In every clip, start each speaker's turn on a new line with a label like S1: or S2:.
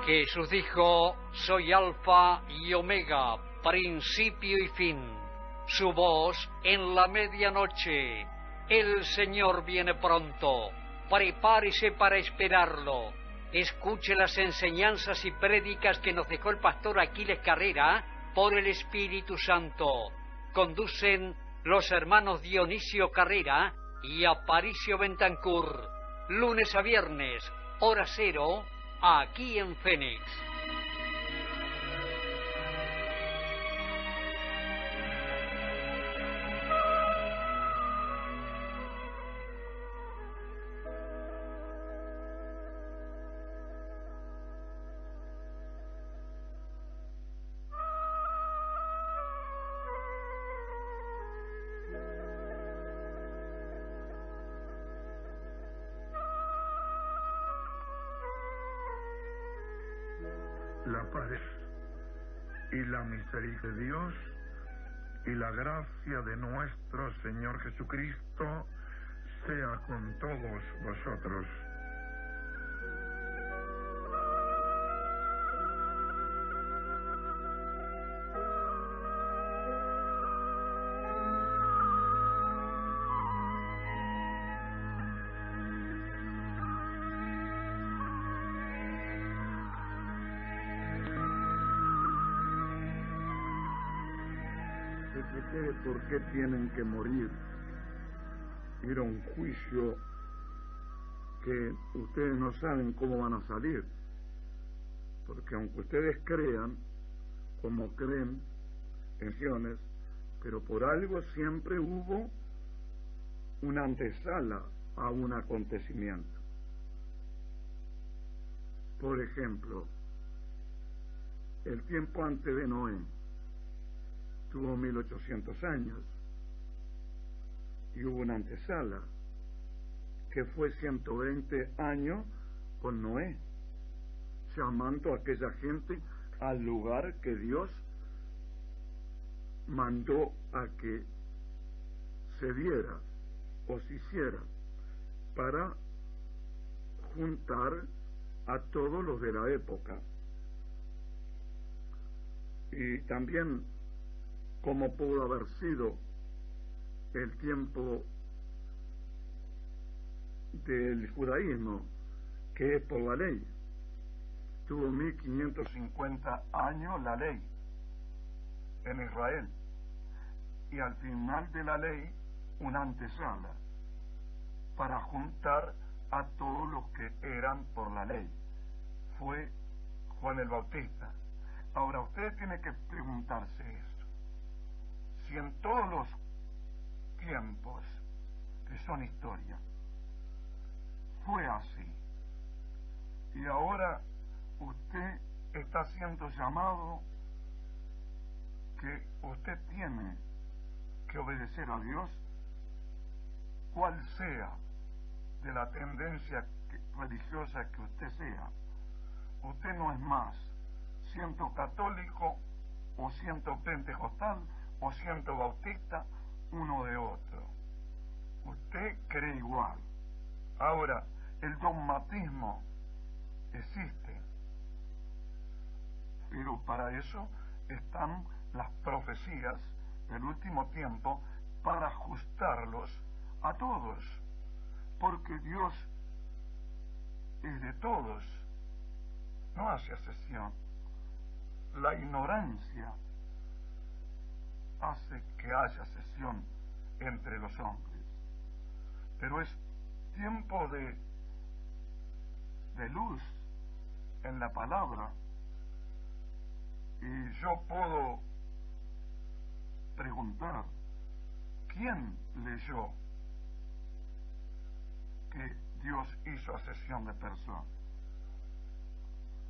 S1: Jesús dijo: soy Alfa y Omega, principio y fin. Su voz en la medianoche. El Señor viene pronto. Prepárese para esperarlo. Escuche las enseñanzas y prédicas que nos dejó el pastor Aquiles Carrera por el Espíritu Santo. Conducen los hermanos Dionisio Carrera y Aparicio Bentancur. Lunes a viernes, hora cero, aquí en Fénix.
S2: La paz y la misericordia de Dios y la gracia de nuestro Señor Jesucristo sea con todos vosotros. ¿Por qué tienen que morir? Ir a un juicio que ustedes no saben cómo van a salir, porque aunque ustedes crean, como creen en Siones, pero por algo siempre hubo una antesala a un acontecimiento. Por ejemplo, el tiempo antes de Noé tuvo 1800 años y hubo una antesala que fue 120 años con Noé, llamando a aquella gente al lugar que Dios mandó a que se diera o se hiciera para juntar a todos los de la época. Y también cómo pudo haber sido el tiempo del judaísmo, que es por la ley. Tuvo 1550 años la ley en Israel, y al final de la ley una antesala para juntar a todos los que eran por la ley. Fue Juan el Bautista. Ahora ustedes tienen que preguntarse esto: si en todos los tiempos que son historia fue así, y ahora usted está siendo llamado que usted tiene que obedecer a Dios, cual sea de la tendencia religiosa que usted sea, usted no es más siendo católico o siendo pentecostal o siendo bautista, uno de otro. Usted cree igual. Ahora, el dogmatismo existe, pero para eso están las profecías del último tiempo, para ajustarlos a todos, porque Dios es de todos, no hace excepción. La ignorancia hace que haya excepción entre los hombres, pero es tiempo de luz en la palabra, y yo puedo preguntar: ¿quién leyó que Dios hizo excepción de personas?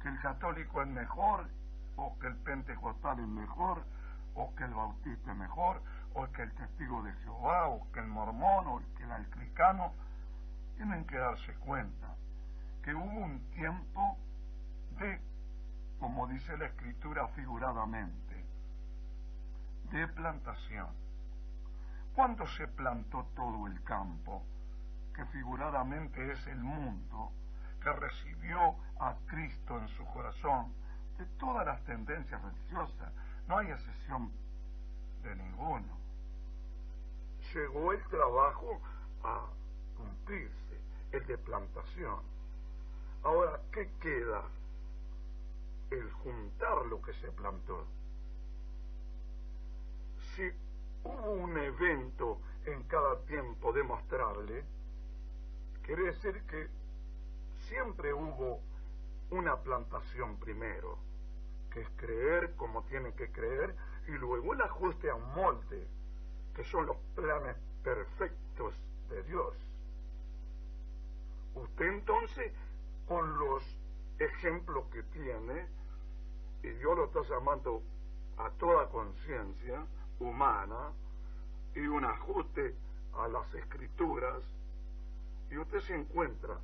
S2: ¿Que el católico es mejor, o que el pentecostal es mejor, o que el bautista es mejor, o que el testigo de Jehová, o que el mormón, o que el anglicano? Tienen que darse cuenta que hubo un tiempo de, como dice la Escritura figuradamente, de plantación. ¿Cuándo se plantó todo el campo, que figuradamente es el mundo, que recibió a Cristo en su corazón, de todas las tendencias religiosas, no hay excepción de ninguno. Llegó el trabajo a cumplirse, el de plantación. Ahora, ¿qué queda? El juntar lo que se plantó. Si hubo un evento en cada tiempo de mostrarle, quiere decir que siempre hubo una plantación primero, que es creer como tiene que creer, y luego el ajuste a un molde, que son los planes perfectos de Dios. Usted entonces, con los ejemplos que tiene, y Dios lo está llamando a toda conciencia humana, y un ajuste a las escrituras, y usted se encuentra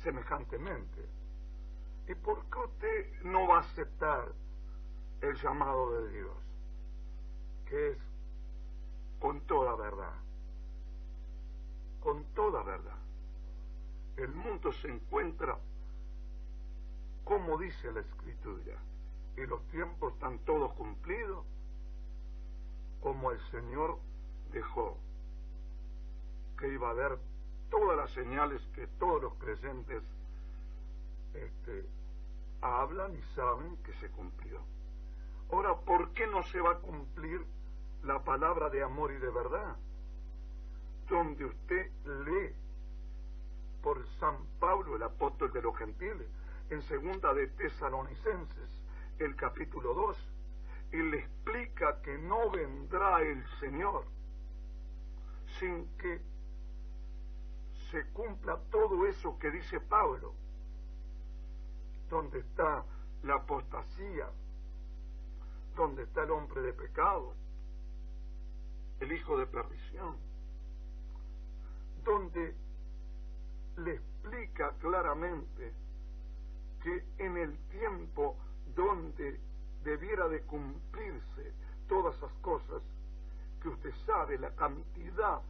S2: semejantemente. ¿Y por qué usted no va a aceptar el llamado de Dios, que es con toda verdad? Con toda verdad. El mundo se encuentra como dice la Escritura, y los tiempos están todos cumplidos, como el Señor dejó, que iba a haber todas las señales que todos los creyentes hablan y saben que se cumplió. Ahora, ¿por qué no se va a cumplir la palabra de amor y de verdad? Donde usted lee por San Pablo, el apóstol de los gentiles, en segunda de Tesalonicenses, el capítulo 2, y le explica que no vendrá el Señor sin que se cumpla todo eso que dice Pablo, donde está la apostasía, donde está el hombre de pecado, el hijo de perdición, donde le explica claramente que en el tiempo donde debiera de cumplirse todas esas cosas, que usted sabe la cantidad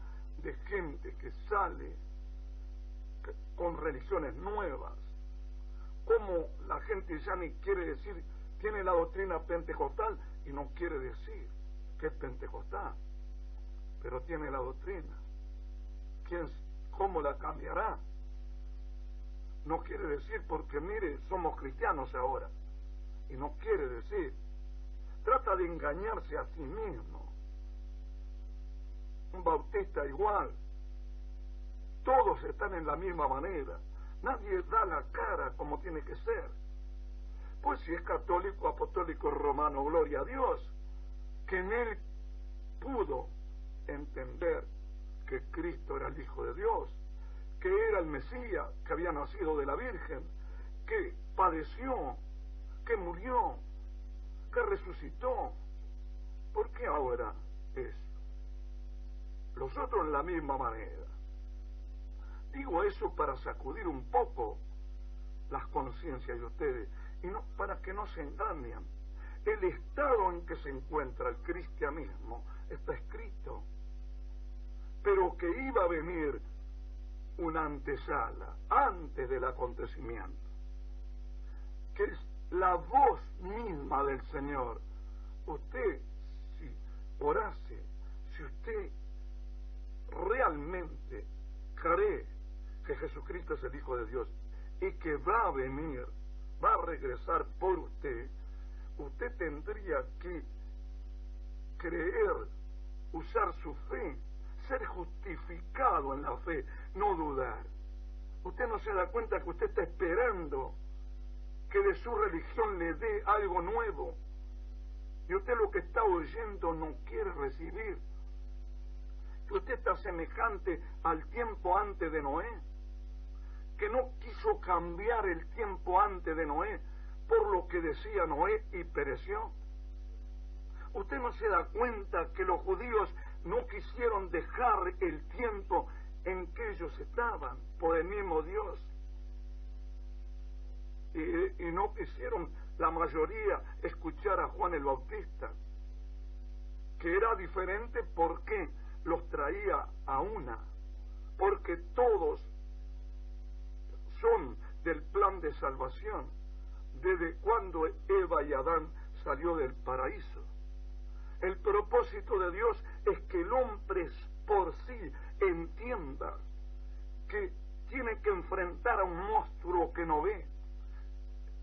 S2: de gente que sale con religiones nuevas, como la gente ya ni quiere decir, tiene la doctrina pentecostal y no quiere decir que es pentecostal, pero tiene la doctrina. ¿Cómo la cambiará? No quiere decir, porque mire, somos cristianos ahora, y no quiere decir, trata de engañarse a sí mismo. Un bautista igual, todos están en la misma manera, nadie da la cara como tiene que ser. Pues si es católico, apostólico, romano, gloria a Dios, que en él pudo entender que Cristo era el Hijo de Dios, que era el Mesías, que había nacido de la Virgen, que padeció, que murió, que resucitó. ¿Por qué ahora es? Los otros en la misma manera. Digo eso para sacudir un poco las conciencias de ustedes, y no para que no se engañen. El estado en que se encuentra el cristianismo está escrito, pero que iba a venir una antesala antes del acontecimiento, que es la voz misma del Señor. Usted, si orase, si usted realmente cree que Jesucristo es el Hijo de Dios y que va a venir, va a regresar por usted, usted tendría que creer, usar su fe, ser justificado en la fe, no dudar. Usted no se da cuenta que usted está esperando que de su religión le dé algo nuevo, y usted lo que está oyendo no quiere recibir. Que usted está semejante al tiempo antes de Noé, que no quiso cambiar el tiempo antes de Noé por lo que decía Noé y pereció. Usted no se da cuenta que los judíos no quisieron dejar el tiempo en que ellos estaban por el mismo Dios, y no quisieron la mayoría escuchar a Juan el Bautista, que era diferente porque los traía a una, porque todos razón del plan de salvación, desde cuando Eva y Adán salió del paraíso. El propósito de Dios es que el hombre por sí entienda que tiene que enfrentar a un monstruo que no ve.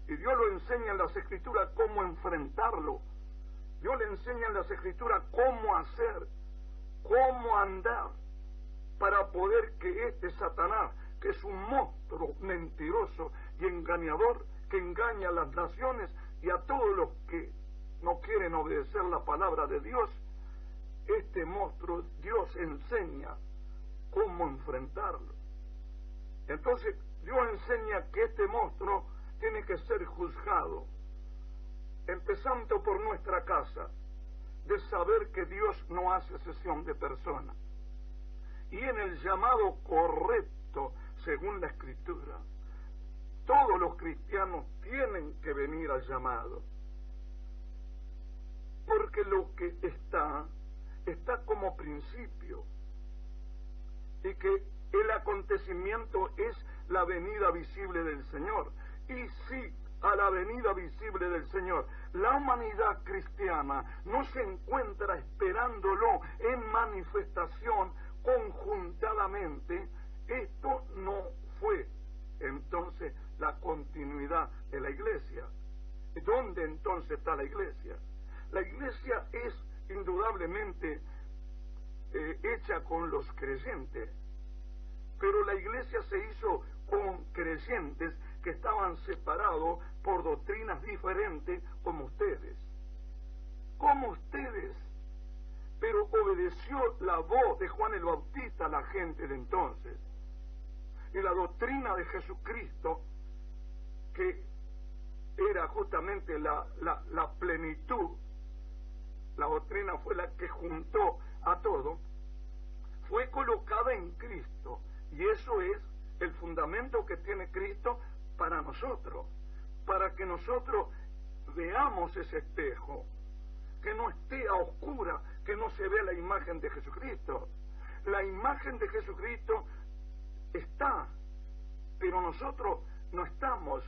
S2: Y Dios lo enseña en las Escrituras cómo enfrentarlo. Dios le enseña en las Escrituras cómo hacer, cómo andar, para poder que este Satanás, que es un monstruo mentiroso y engañador, que engaña a las naciones y a todos los que no quieren obedecer la palabra de Dios, este monstruo Dios enseña cómo enfrentarlo. Entonces Dios enseña que este monstruo tiene que ser juzgado, empezando por nuestra casa, de saber que Dios no hace excepción de personas. Y en el llamado correcto, según la Escritura, todos los cristianos tienen que venir al llamado. Porque lo que está como principio. Y que el acontecimiento es la venida visible del Señor. Y sí, a la venida visible del Señor, la humanidad cristiana no se encuentra esperándolo en manifestación conjuntamente. Esto no fue entonces la continuidad de la iglesia. ¿Dónde entonces está la iglesia? La iglesia es indudablemente hecha con los creyentes, pero la iglesia se hizo con creyentes que estaban separados por doctrinas diferentes como ustedes. Pero obedeció la voz de Juan el Bautista a la gente de entonces. Y la doctrina de Jesucristo, que era justamente la plenitud, la doctrina fue la que juntó a todo, fue colocada en Cristo. Y eso es el fundamento que tiene Cristo para nosotros, para que nosotros veamos ese espejo, que no esté a oscura, que no se vea la imagen de Jesucristo. La imagen de Jesucristo está, pero nosotros no estamos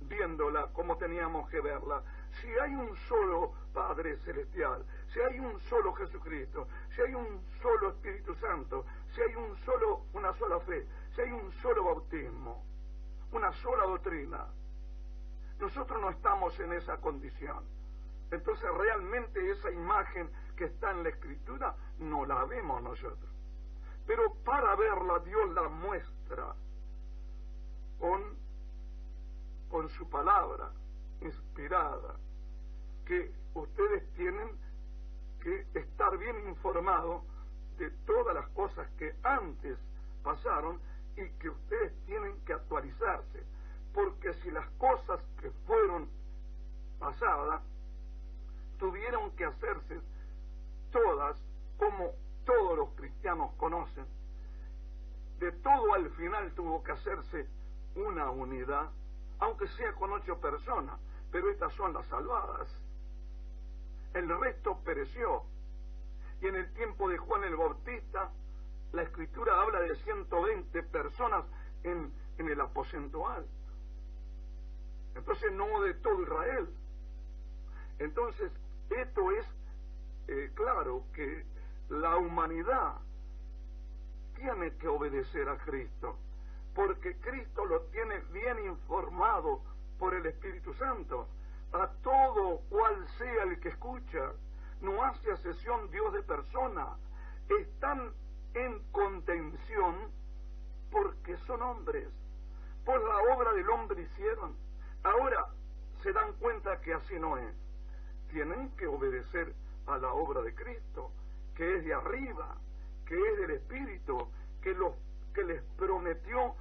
S2: viéndola como teníamos que verla. Si hay un solo Padre Celestial, si hay un solo Jesucristo, si hay un solo Espíritu Santo, si hay una sola fe, si hay un solo bautismo, una sola doctrina, nosotros no estamos en esa condición. Entonces realmente esa imagen que está en la Escritura no la vemos nosotros. Pero para verla Dios la muestra con su palabra inspirada, que ustedes tienen que estar bien informados de todas las cosas que antes pasaron y que ustedes tienen que actualizarse, porque si las cosas que fueron pasadas tuvieron que hacerse todas, como todos los cristianos conocen, de todo al final tuvo que hacerse una unidad, aunque sea con 8 personas, pero estas son las salvadas. El resto pereció. Y en el tiempo de Juan el Bautista, la Escritura habla de 120 personas en el aposento alto. Entonces no de todo Israel. Entonces esto es claro que la humanidad tiene que obedecer a Cristo, porque Cristo lo tiene bien informado por el Espíritu Santo. A todo cual sea el que escucha, no hace excepción Dios de persona. Están en contención porque son hombres. Por la obra del hombre hicieron. Ahora se dan cuenta que así no es. Tienen que obedecer a la obra de Cristo, que es de arriba, que es del Espíritu, que les prometió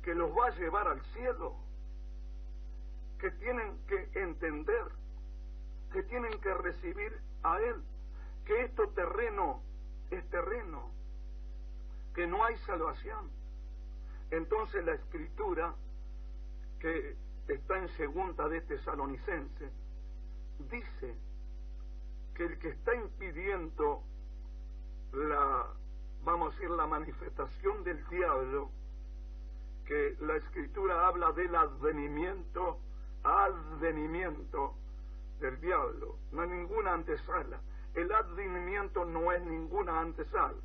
S2: que los va a llevar al cielo, que tienen que entender, que tienen que recibir a Él, que esto terreno es terreno, que no hay salvación. Entonces la Escritura, que está en 2 de Tesalonicenses, dice que el que está impidiendo la manifestación del diablo, que la Escritura habla del advenimiento del diablo. No hay ninguna antesala. El advenimiento no es ninguna antesala.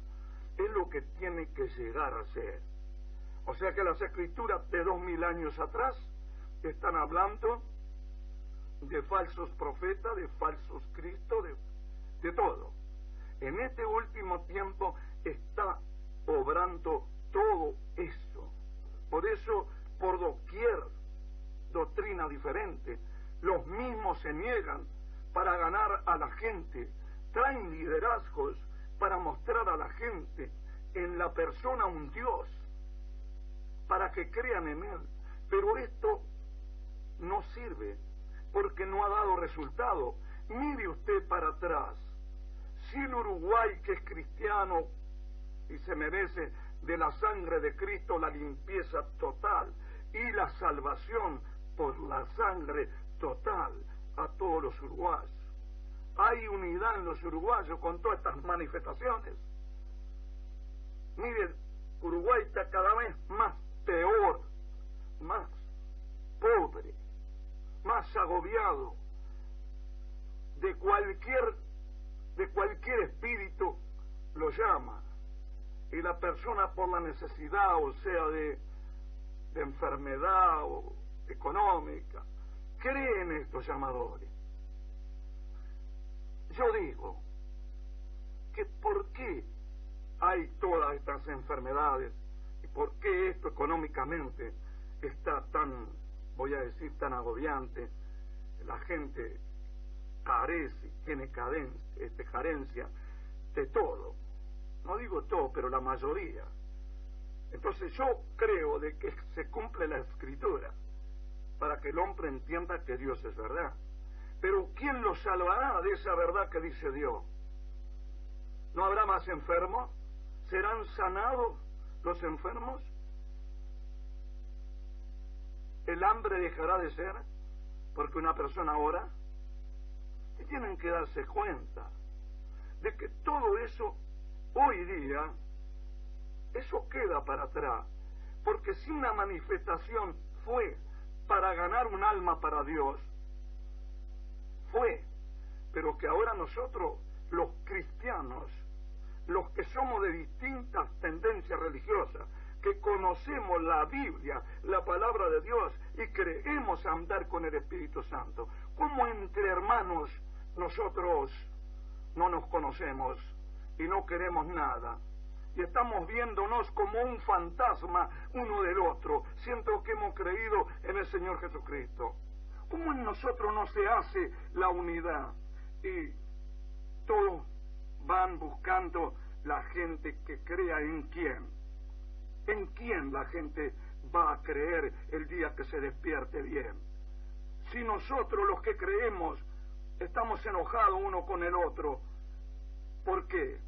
S2: Es lo que tiene que llegar a ser. O sea que las Escrituras de 2000 años atrás están hablando de falsos profetas, de falsos cristos, de todo. En este último tiempo está obrando todo eso. Por eso, por doquier doctrina diferente, los mismos se niegan para ganar a la gente, traen liderazgos para mostrar a la gente en la persona un Dios, para que crean en Él. Pero esto no sirve, porque no ha dado resultado. Mire usted para atrás. Si el Uruguay, que es cristiano y se merece de la sangre de Cristo la limpieza total y la salvación por la sangre total a todos los uruguayos. Hay unidad en los uruguayos con todas estas manifestaciones. Mire, Uruguay está cada vez más peor, más pobre, más agobiado de cualquier espíritu lo llama, y la persona por la necesidad, o sea de enfermedad o económica, cree en estos llamadores. Yo digo que ¿por qué hay todas estas enfermedades y por qué esto económicamente está tan, voy a decir, tan agobiante? La gente carece, tiene carencia de todo. No digo todo, pero la mayoría. Entonces yo creo de que se cumple la Escritura para que el hombre entienda que Dios es verdad. Pero ¿quién lo salvará de esa verdad que dice Dios? ¿No habrá más enfermos? ¿Serán sanados los enfermos? ¿El hambre dejará de ser porque una persona ora? Y tienen que darse cuenta de que todo eso hoy día, eso queda para atrás, porque si una manifestación fue para ganar un alma para Dios, fue, pero que ahora nosotros, los cristianos, los que somos de distintas tendencias religiosas, que conocemos la Biblia, la palabra de Dios, y creemos andar con el Espíritu Santo, ¿cómo entre hermanos nosotros no nos conocemos y no queremos nada? Y estamos viéndonos como un fantasma uno del otro, siendo que hemos creído en el Señor Jesucristo. ¿Cómo en nosotros no se hace la unidad? Y todos van buscando la gente que crea en quién. ¿En quién la gente va a creer el día que se despierte bien? Si nosotros los que creemos estamos enojados uno con el otro, ¿por qué?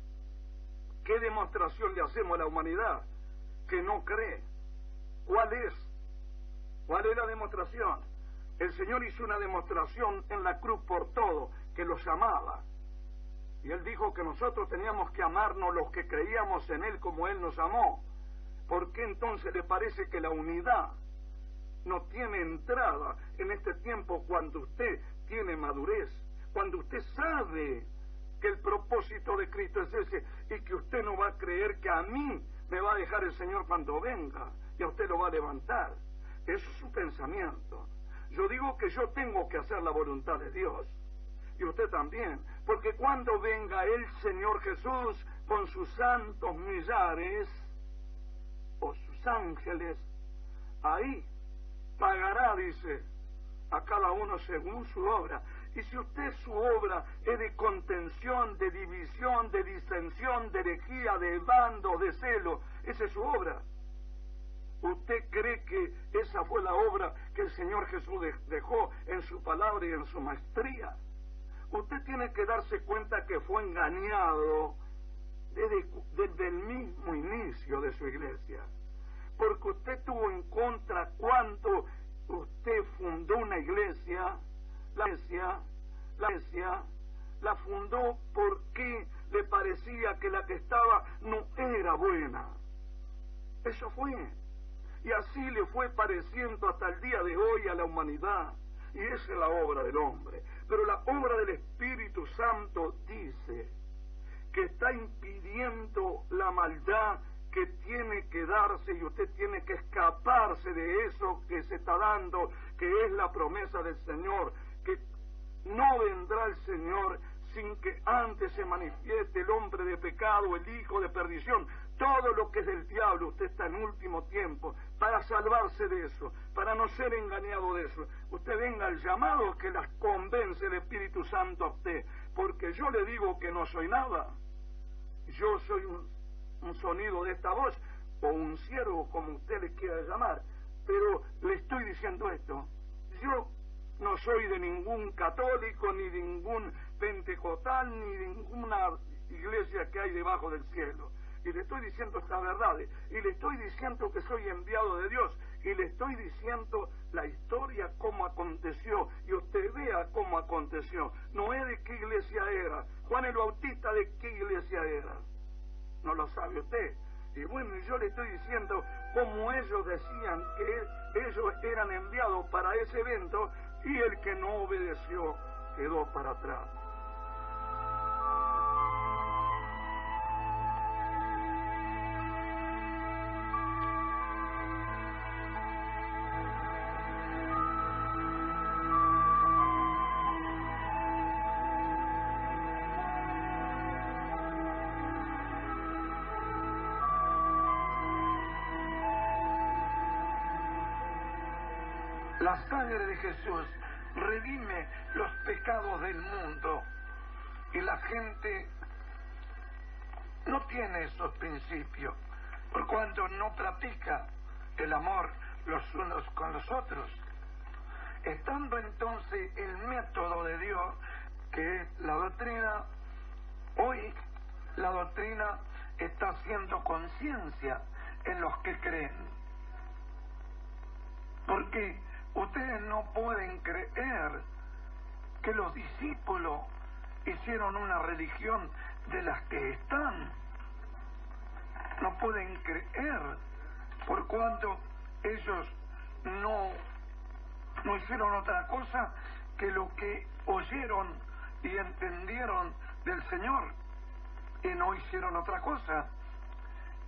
S2: ¿Qué demostración le hacemos a la humanidad que no cree? ¿Cuál es? ¿Cuál es la demostración? El Señor hizo una demostración en la cruz por todo, que los amaba. Y Él dijo que nosotros teníamos que amarnos los que creíamos en Él como Él nos amó. ¿Por qué entonces le parece que la unidad no tiene entrada en este tiempo cuando usted tiene madurez? Cuando usted sabe que el propósito de Cristo es ese y que usted no va a creer que a mí me va a dejar el Señor cuando venga y a usted lo va a levantar. Eso es su pensamiento. Yo digo que yo tengo que hacer la voluntad de Dios y usted también, porque cuando venga el Señor Jesús con sus santos millares o sus ángeles, ahí pagará, dice, a cada uno según su obra. Y si usted su obra es de contención, de división, de disensión, de herejía, de bando, de celo, esa es su obra. ¿Usted cree que esa fue la obra que el Señor Jesús dejó en su palabra y en su maestría? Usted tiene que darse cuenta que fue engañado desde el mismo inicio de su iglesia. Porque usted tuvo en contra cuando usted fundó una iglesia, la iglesia la fundó porque le parecía que la que estaba no era buena. Eso fue. y así le fue pareciendo hasta el día de hoy a la humanidad. Y esa es la obra del hombre. Pero la obra del Espíritu Santo dice que está impidiendo la maldad que tiene que darse, y usted tiene que escaparse de eso que se está dando, que es la promesa del Señor, que no vendrá el Señor sin que antes se manifieste el hombre de pecado, el hijo de perdición. Todo lo que es del diablo, usted está en último tiempo para salvarse de eso, para no ser engañado de eso. Usted venga al llamado que las convence el Espíritu Santo a usted, porque yo le digo que no soy nada. Yo soy un sonido de esta voz, o un siervo, como usted le quiera llamar, pero le estoy diciendo esto. Yo no soy de ningún católico, ni de ningún pentecostal, ni de ninguna iglesia que hay debajo del cielo. Y le estoy diciendo estas verdades, y le estoy diciendo que soy enviado de Dios, y le estoy diciendo la historia cómo aconteció, y usted vea cómo aconteció. Noé de qué iglesia era, Juan el Bautista de qué iglesia era, no lo sabe usted. Y bueno, yo le estoy diciendo cómo ellos decían que ellos eran enviados para ese evento, y el que no obedeció quedó para atrás. La sangre de Jesús redime los pecados del mundo, y la gente no tiene esos principios, por cuanto no practica el amor los unos con los otros. Estando entonces el método de Dios, que es la doctrina, hoy la doctrina está haciendo conciencia en los que creen. Porque ustedes no pueden creer que los discípulos hicieron una religión de las que están. No pueden creer, por cuanto ellos no hicieron otra cosa que lo que oyeron y entendieron del Señor, y no hicieron otra cosa,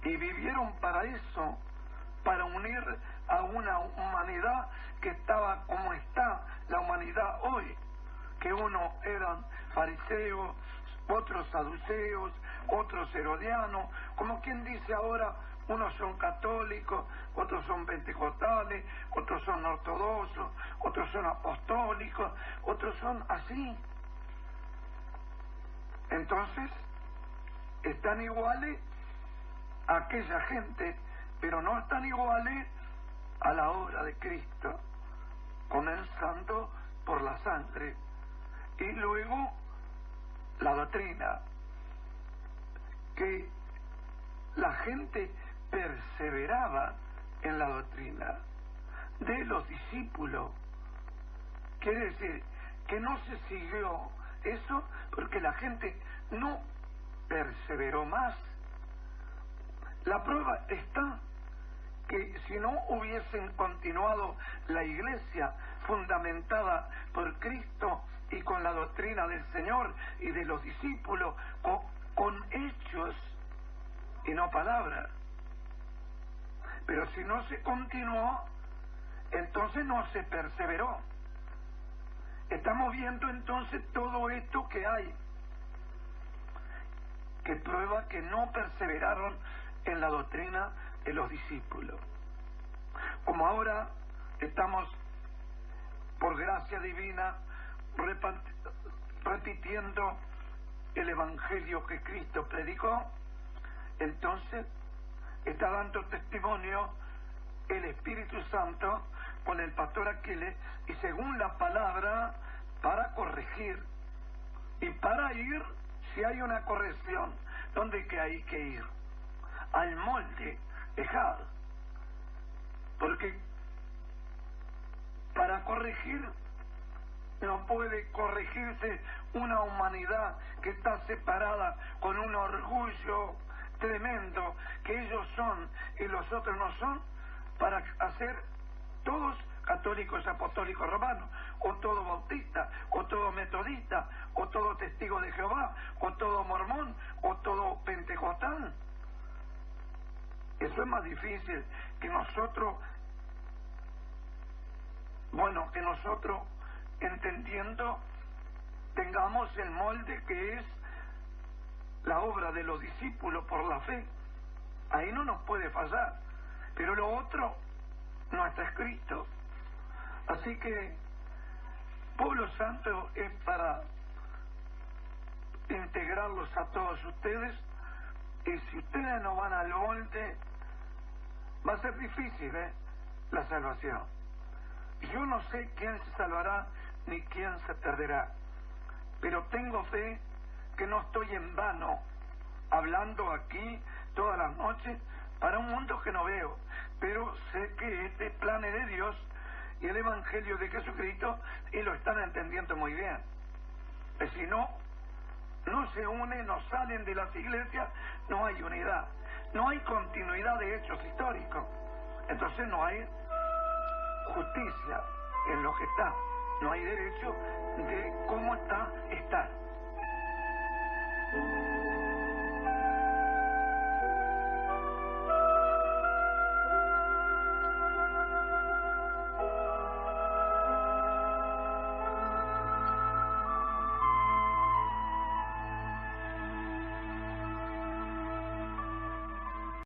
S2: y vivieron para eso, para unir a una humanidad que estaba como está la humanidad hoy, que unos eran fariseos, otros saduceos, otros herodianos, como quien dice ahora, unos son católicos, otros son pentecostales, otros son ortodoxos, otros son apostólicos, otros son así. Entonces, están iguales a aquella gente, pero no están iguales a la obra de Cristo, comenzando por la sangre y luego la doctrina, que la gente perseveraba en la doctrina de los discípulos. Quiere decir que no se siguió eso porque la gente no perseveró más. La prueba está que si no hubiesen continuado la iglesia fundamentada por Cristo y con la doctrina del Señor y de los discípulos, con hechos y no palabras, pero si no se continuó, entonces no se perseveró. Estamos viendo entonces todo esto que hay, que prueba que no perseveraron en la doctrina de los discípulos. Como ahora estamos, por gracia divina, repitiendo el evangelio que Cristo predicó, entonces está dando testimonio el Espíritu Santo con el pastor Aquiles, y según la palabra, para corregir y para ir, si hay una corrección, ¿dónde que hay que ir? Al molde, dejar. Porque para corregir no puede corregirse una humanidad que está separada con un orgullo tremendo, que ellos son y los otros no son. para hacer todos católicos apostólicos romanos, o todo bautista, o todo metodista, o todo testigo de Jehová, o todo mormón, o todo pentecostal. Eso es más difícil que nosotros, entendiendo, tengamos el molde que es la obra de los discípulos por la fe. Ahí no nos puede fallar, pero lo otro no está escrito. Así que Pueblo Santo es para integrarlos a todos ustedes, y si ustedes no van al molde, va a ser difícil, la salvación. Yo no sé quién se salvará ni quién se perderá, pero tengo fe que no estoy en vano hablando aquí todas las noches para un mundo que no veo, pero sé que este plan es de Dios y el Evangelio de Jesucristo, y lo están entendiendo muy bien. Si no se unen, no salen de las iglesias, no hay unidad, no hay continuidad de hechos históricos, entonces no hay justicia en lo que está, no hay derecho de cómo está estar.